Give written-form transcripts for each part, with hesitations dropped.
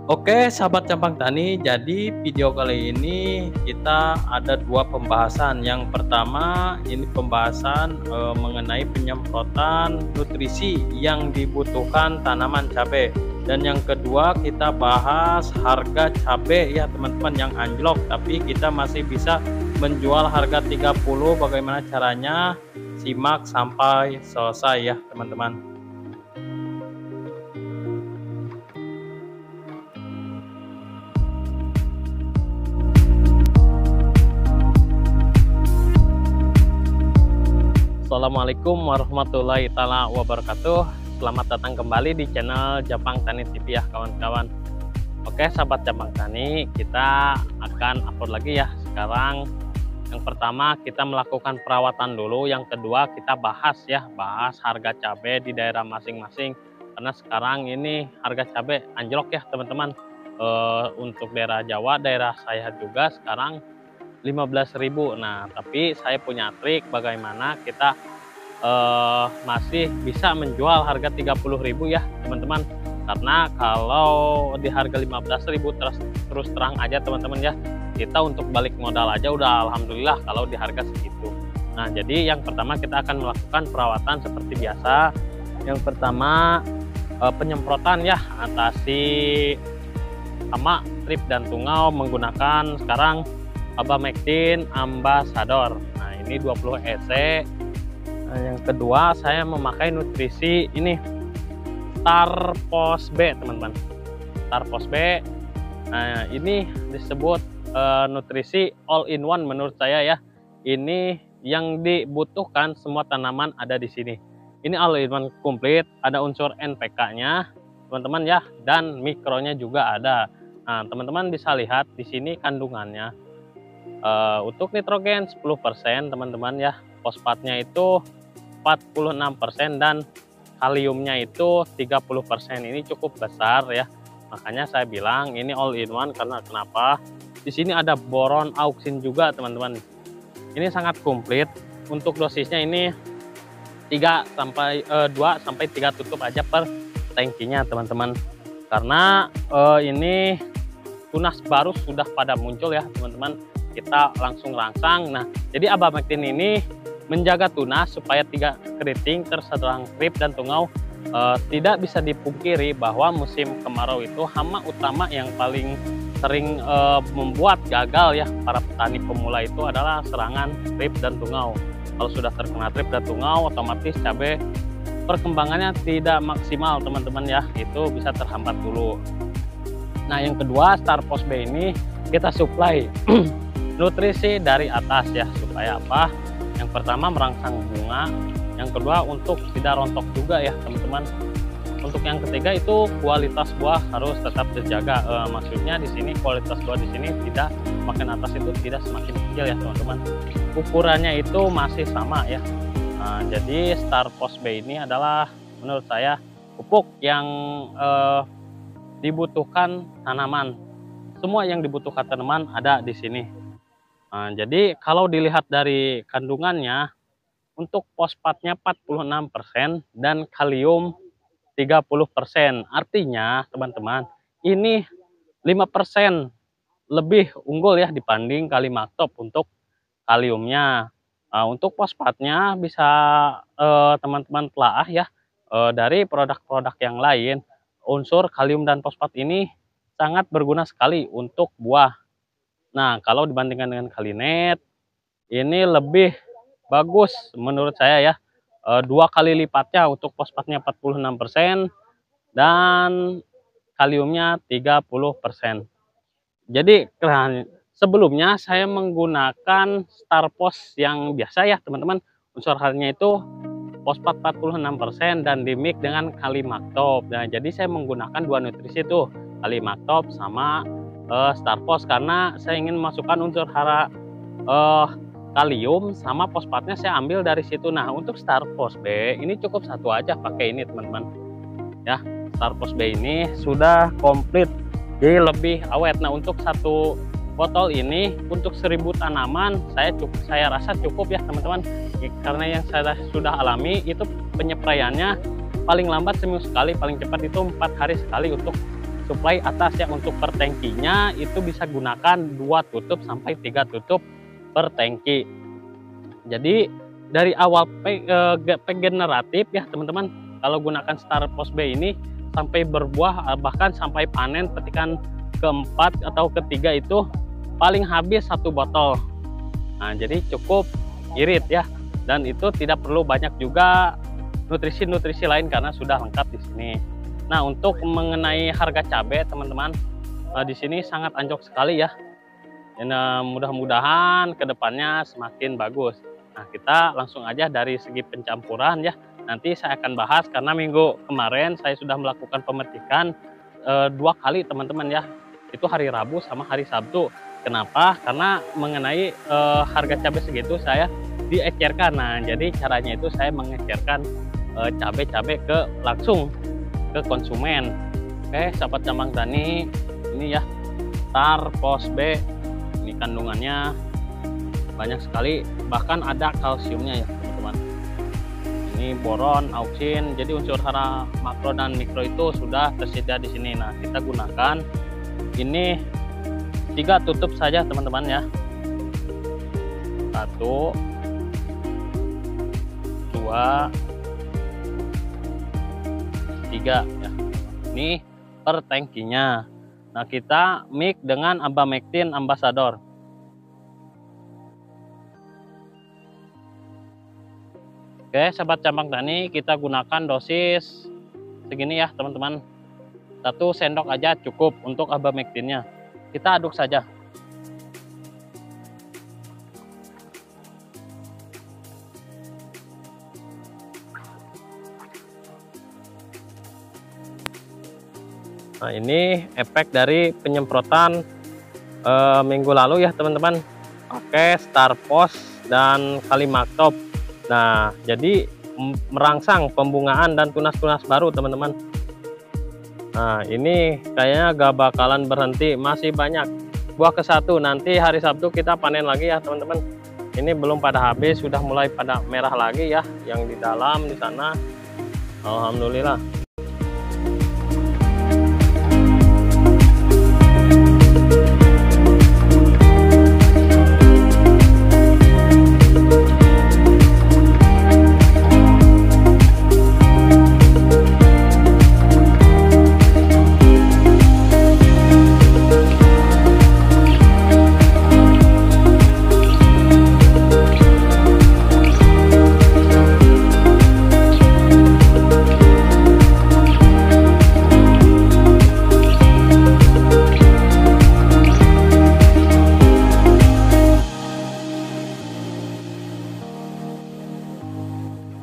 Oke, sahabat Cabang Tani, jadi video kali ini kita ada dua pembahasan. Yang pertama, ini pembahasan mengenai penyemprotan nutrisi yang dibutuhkan tanaman cabai. Dan yang kedua, kita bahas harga cabai ya teman-teman yang anjlok, tapi kita masih bisa menjual harga 30. Bagaimana caranya? Simak sampai selesai ya teman-teman. Assalamualaikum warahmatullahi taala wabarakatuh. Selamat datang kembali di channel Cabang Tani TV ya kawan-kawan. Oke sahabat Cabang Tani, kita akan upload lagi ya sekarang. Yang pertama kita melakukan perawatan dulu, yang kedua kita bahas harga cabai di daerah masing-masing. Karena sekarang ini harga cabai anjlok ya teman-teman. Untuk daerah Jawa, daerah saya juga sekarang 15.000. Nah, tapi saya punya trik bagaimana kita masih bisa menjual harga 30.000 ya, teman-teman. Karena kalau di harga 15.000 terus terang aja teman-teman ya, kita untuk balik modal aja udah alhamdulillah kalau di harga segitu. Nah, jadi yang pertama kita akan melakukan perawatan seperti biasa. Yang pertama penyemprotan ya, atasi hama, trip dan tungau menggunakan sekarang Abamectin Ambassador. Nah, ini 20 EC. Nah, yang kedua saya memakai nutrisi ini Starpos B teman-teman. Starpos B. Nah, ini disebut nutrisi all in one menurut saya ya. Ini yang dibutuhkan semua tanaman ada di sini. Ini all in one komplit, ada unsur NPK-nya teman-teman ya, dan mikronya juga ada. Nah, teman-teman bisa lihat di sini kandungannya. Untuk nitrogen 10% teman-teman ya, fosfatnya itu 46% dan kaliumnya itu 30%. Ini cukup besar ya, makanya saya bilang ini all in one. Karena kenapa? Di sini ada boron auksin juga teman-teman. Ini sangat komplit. Untuk dosisnya ini 2 sampai 3 tutup aja per tangkinya teman-teman. Karena ini tunas baru sudah pada muncul ya teman-teman, kita langsung rangsang. Nah, jadi Abamectin ini menjaga tunas supaya tidak keriting, terserang krip dan tungau. Tidak bisa dipungkiri bahwa musim kemarau itu hama utama yang paling sering membuat gagal ya para petani pemula itu adalah serangan krip dan tungau. Kalau sudah terkena krip dan tungau, otomatis cabai perkembangannya tidak maksimal teman-teman ya, itu bisa terhambat dulu. Nah, yang kedua Starpos B ini kita supply nutrisi dari atas ya, supaya apa? Yang pertama merangsang bunga, yang kedua untuk tidak rontok juga ya teman-teman. Untuk yang ketiga itu kualitas buah harus tetap terjaga. Maksudnya di sini kualitas buah di sini tidak semakin atas itu tidak semakin kecil ya teman-teman. Ukurannya itu masih sama ya. Nah, jadi Starpos B ini adalah menurut saya pupuk yang dibutuhkan tanaman. Semua yang dibutuhkan tanaman ada di sini. Nah, jadi kalau dilihat dari kandungannya, untuk fosfatnya 46% dan kalium 30%. Artinya teman-teman, ini 5% lebih unggul ya dibanding Kalimaktop untuk kaliumnya. Nah, untuk fosfatnya bisa teman-teman telaah ya dari produk-produk yang lain. Unsur kalium dan fosfat ini sangat berguna sekali untuk buah. Nah, kalau dibandingkan dengan Kalinet, ini lebih bagus menurut saya ya. 2 kali lipatnya, untuk fosfatnya 46% dan kaliumnya 30%. Jadi sebelumnya saya menggunakan Starpos yang biasa ya teman-teman. Unsur harinya itu fosfat 46% dan dimix dengan Kalimaktop. Nah, jadi saya menggunakan 2 nutrisi itu, Kalimaktop sama Starpos, karena saya ingin memasukkan unsur hara kalium sama fosfatnya saya ambil dari situ. Nah, untuk Starpos B ini cukup satu aja pakai ini teman-teman ya. Starpos B ini sudah komplit, jadi lebih awet. Nah, untuk satu botol ini untuk 1000 tanaman saya rasa cukup ya teman-teman. Karena yang saya sudah alami itu penyepraiannya paling lambat seminggu sekali, paling cepat itu 4 hari sekali untuk suplai atas ya. Untuk per tangkinya itu bisa gunakan 2 tutup sampai 3 tutup per tangki. Jadi dari awal generatif ya teman-teman, kalau gunakan Star Post B ini sampai berbuah, bahkan sampai panen petikan keempat atau ketiga itu paling habis 1 botol. Nah, jadi cukup irit ya, dan itu tidak perlu banyak juga nutrisi-nutrisi lain karena sudah lengkap di sini. Nah, untuk mengenai harga cabai teman-teman, di sini sangat anjlok sekali ya. Dan mudah-mudahan kedepannya semakin bagus. Nah, kita langsung aja dari segi pencampuran ya. Nanti saya akan bahas karena minggu kemarin saya sudah melakukan pemetikan 2 kali teman-teman ya. Itu hari Rabu sama hari Sabtu. Kenapa? Karena mengenai harga cabai segitu saya diecerkan. Nah, jadi caranya itu saya mengecerkan cabai-cabai langsung ke konsumen. Oke, sahabat Cambang Tani, ini ya Star Post B. Ini kandungannya banyak sekali, bahkan ada kalsiumnya ya teman-teman. Ini boron, auksin, jadi unsur hara makro dan mikro itu sudah tersedia di sini. Nah, kita gunakan ini 3 tutup saja teman-teman ya. 1, 2, 3 ya. Ini per tangkinya. Nah, kita mix dengan Abamectin Ambassador. Oke, sahabat Cambang Tani, kita gunakan dosis segini ya teman-teman. 1 sendok aja cukup untuk Abamectinnya. Kita aduk saja. Nah, ini efek dari penyemprotan minggu lalu ya teman-teman, pakai Star Post dan Kalimaktop. Nah, jadi merangsang pembungaan dan tunas-tunas baru teman-teman. Nah, ini kayaknya gak bakalan berhenti, masih banyak buah ke 1. Nanti hari Sabtu kita panen lagi ya teman-teman. Ini belum pada habis, sudah mulai pada merah lagi ya yang di dalam di sana. Alhamdulillah.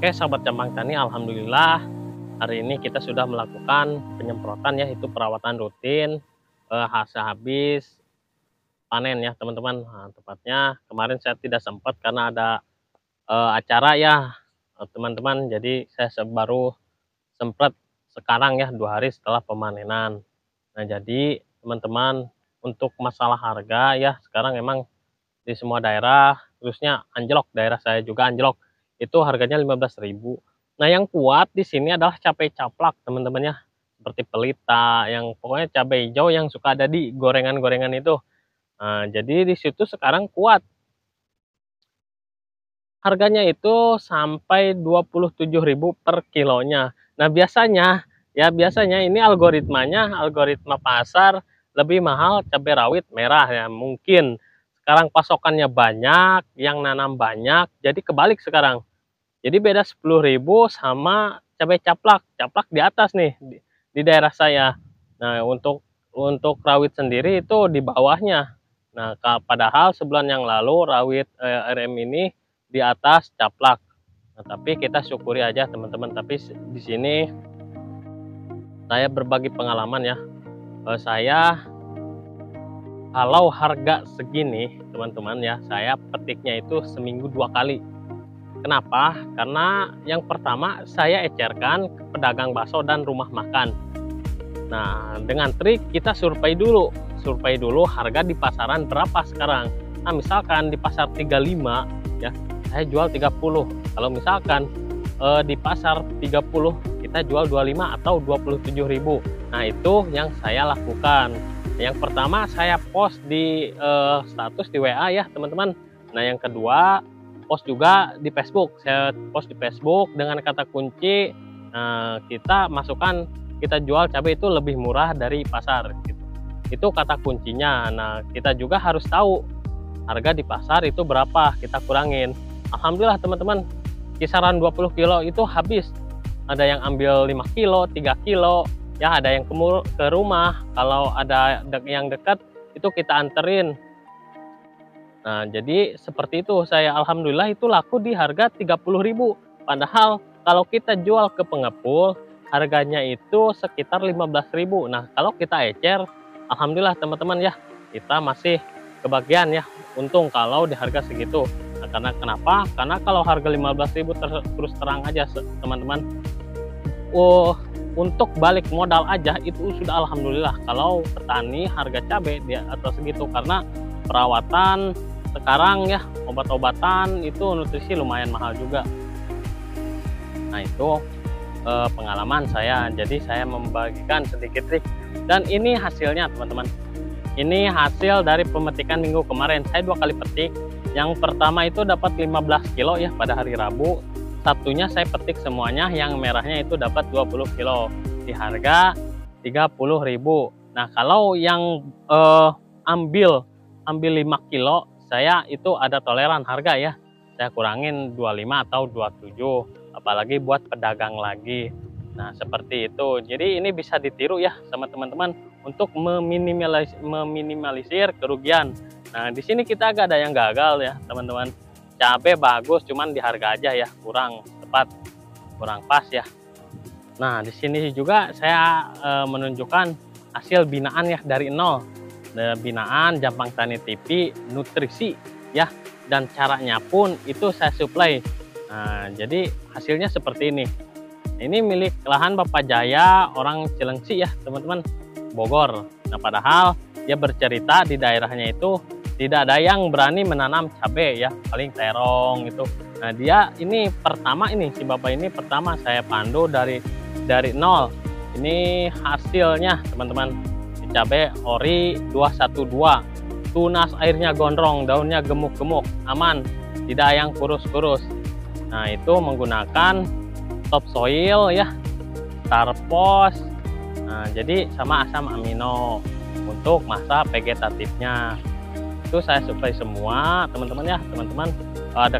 Oke, sahabat Cambang Tani, alhamdulillah hari ini kita sudah melakukan penyemprotan ya, itu perawatan rutin habis panen ya teman-teman. Nah, tepatnya kemarin saya tidak sempat karena ada acara ya teman-teman, jadi saya baru sempat sekarang ya 2 hari setelah pemanenan. Nah, jadi teman-teman, untuk masalah harga ya sekarang emang di semua daerah, khususnya anjlok, daerah saya juga anjlok. Itu harganya 15.000. Nah, yang kuat di sini adalah cabai caplak teman-teman ya, seperti pelita, yang pokoknya cabai hijau yang suka ada di gorengan-gorengan itu. Nah, jadi di situ sekarang kuat. Harganya itu sampai 27.000 per kilonya. Nah, biasanya ini algoritma pasar lebih mahal cabai rawit merah ya. Mungkin sekarang pasokannya banyak, yang nanam banyak, jadi kebalik sekarang. Jadi beda 10.000 sama cabai caplak di atas nih di daerah saya. Nah, untuk rawit sendiri itu di bawahnya. Nah, padahal sebulan yang lalu rawit RM ini di atas caplak. Nah, tapi kita syukuri aja teman-teman. Tapi di sini saya berbagi pengalaman ya. Saya kalau harga segini teman-teman ya, saya petiknya itu seminggu 2 kali. Kenapa? Karena yang pertama saya ecerkan ke pedagang bakso dan rumah makan. Nah, dengan trik kita survei dulu harga di pasaran berapa sekarang. Nah, misalkan di pasar 35 ya, saya jual 30. Kalau misalkan di pasar 30 kita jual 25 atau 27.000. Nah, itu yang saya lakukan. Yang pertama saya post di status di WA ya teman-teman. Nah, yang kedua post juga di Facebook. Saya post di Facebook dengan kata kunci kita masukkan, kita jual cabai itu lebih murah dari pasar gitu. Itu kata kuncinya. Nah, kita juga harus tahu harga di pasar itu berapa, kita kurangin. Alhamdulillah teman-teman, kisaran 20 kilo itu habis. Ada yang ambil 5 kilo, 3 kilo, ya ada yang ke rumah. Kalau ada yang dekat itu kita anterin. Nah, jadi seperti itu. Saya alhamdulillah itu laku di harga 30.000. Padahal kalau kita jual ke pengepul harganya itu sekitar 15.000. Nah, kalau kita ecer, alhamdulillah teman-teman ya, kita masih kebagian ya, untung kalau di harga segitu. Nah, karena kenapa? Karena kalau harga 15.000 terus terang aja teman-teman, untuk balik modal aja itu sudah alhamdulillah. Kalau petani harga cabai di atas segitu, karena perawatan sekarang ya, obat-obatan itu nutrisi lumayan mahal juga. Nah, itu pengalaman saya, jadi saya membagikan sedikit trik. Dan ini hasilnya teman-teman, ini hasil dari pemetikan minggu kemarin. Saya 2 kali petik. Yang pertama itu dapat 15 kilo ya pada hari Rabu. Sabtunya saya petik semuanya, yang merahnya itu dapat 20 kilo di harga 30.000. Nah, kalau yang ambil 5 kilo, saya itu ada toleran harga ya. Saya kurangin 25 atau 27, apalagi buat pedagang lagi. Nah, seperti itu. Jadi ini bisa ditiru ya sama teman-teman untuk meminimalisir kerugian. Nah, di sini kita agak ada yang gagal ya teman-teman. Cabai bagus, cuman di harga aja ya kurang tepat, kurang pas ya. Nah, di sini juga saya menunjukkan hasil binaan ya dari nol. Binaan Jampang Tani TV nutrisi ya, dan caranya pun itu saya supply. Nah, jadi hasilnya seperti ini. Ini milik lahan Bapak Jaya, orang Cilengsi ya teman-teman, Bogor. Nah, padahal dia bercerita di daerahnya itu tidak ada yang berani menanam cabai ya, paling terong itu. Nah, dia ini pertama, ini si Bapak ini pertama saya pandu dari nol. Ini hasilnya teman-teman, di cabai ori 212, tunas airnya gondrong, daunnya gemuk-gemuk, aman, tidak yang kurus-kurus. Nah, itu menggunakan topsoil ya, tarpos, nah, jadi sama asam amino untuk masa vegetatifnya. Itu saya supply semua teman-teman ya teman-teman.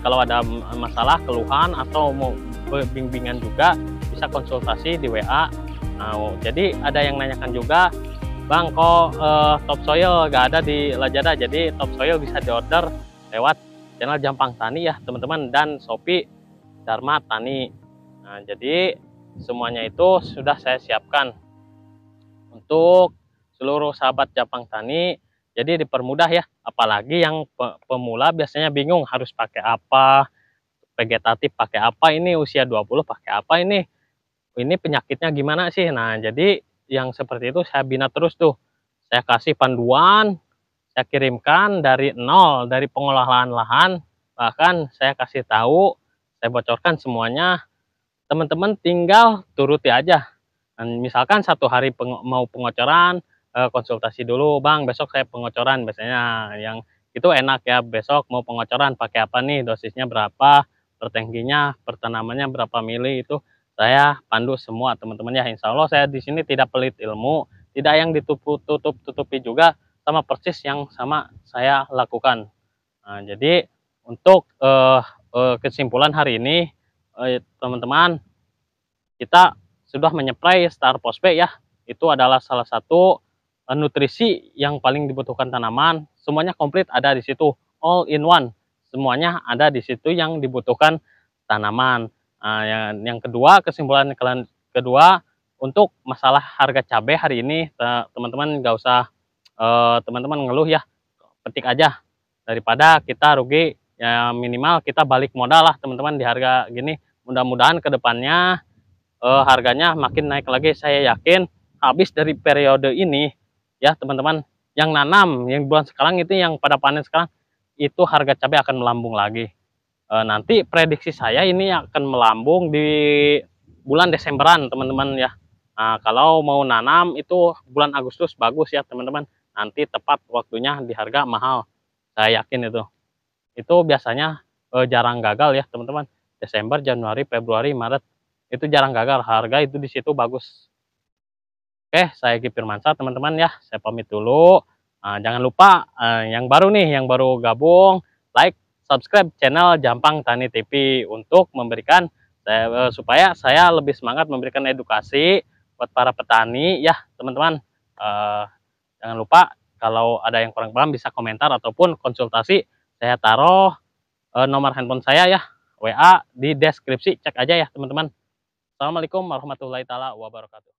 Kalau ada masalah, keluhan atau mau bimbingan juga bisa konsultasi di WA. Nah, jadi ada yang nanyakan juga, Bang, kok topsoil gak ada di Lazada? Jadi topsoil bisa diorder lewat channel Jampang Tani ya teman-teman, dan Shopee Dharma Tani. Nah, jadi semuanya itu sudah saya siapkan untuk seluruh sahabat Jampang Tani. Jadi dipermudah ya, apalagi yang pemula biasanya bingung harus pakai apa, vegetatif pakai apa, ini usia 20 pakai apa, ini penyakitnya gimana sih. Nah, jadi yang seperti itu saya bina terus tuh. Saya kasih panduan, saya kirimkan dari nol, dari pengolahan lahan, bahkan saya kasih tahu, saya bocorkan semuanya. Teman-teman tinggal turuti aja. Dan misalkan satu hari mau pengocoran, konsultasi dulu, Bang, besok saya pengocoran, biasanya yang itu enak ya. Besok mau pengocoran pakai apa nih, dosisnya berapa, per tangkinya, pertanamannya berapa mili, itu saya pandu semua teman-teman ya. Insya Allah saya di sini tidak pelit ilmu, tidak yang ditutupi juga, sama persis yang sama saya lakukan. Nah, jadi untuk kesimpulan hari ini teman-teman, kita sudah menyepray Star Phosphate ya. Itu adalah salah satu nutrisi yang paling dibutuhkan tanaman. Semuanya komplit ada di situ, all in one. Semuanya ada di situ yang dibutuhkan tanaman. Nah, yang kedua, kesimpulan kedua, untuk masalah harga cabai hari ini, teman-teman nggak usah teman-teman ngeluh ya, petik aja daripada kita rugi ya. Minimal kita balik modal lah teman-teman di harga gini. Mudah-mudahan kedepannya harganya makin naik lagi. Saya yakin habis dari periode ini ya teman-teman, yang nanam yang bulan sekarang itu, yang pada panen sekarang itu harga cabai akan melambung lagi. Nanti prediksi saya ini akan melambung di bulan Desemberan teman-teman ya. Nah, kalau mau nanam itu bulan Agustus bagus ya teman-teman. Nanti tepat waktunya di harga mahal. Saya yakin itu. Itu biasanya jarang gagal ya teman-teman. Desember, Januari, Februari, Maret itu jarang gagal. Harga itu di situ bagus. Oke, saya Gi Firmansyah teman-teman ya. Saya pamit dulu. Jangan lupa yang baru nih, yang baru gabung, like, subscribe channel Jampang Tani TV untuk memberikan supaya saya lebih semangat memberikan edukasi buat para petani ya teman-teman. Jangan lupa kalau ada yang kurang paham bisa komentar ataupun konsultasi. Saya taruh nomor handphone saya ya, WA di deskripsi, cek aja ya teman-teman. Assalamualaikum warahmatullahi taala wabarakatuh.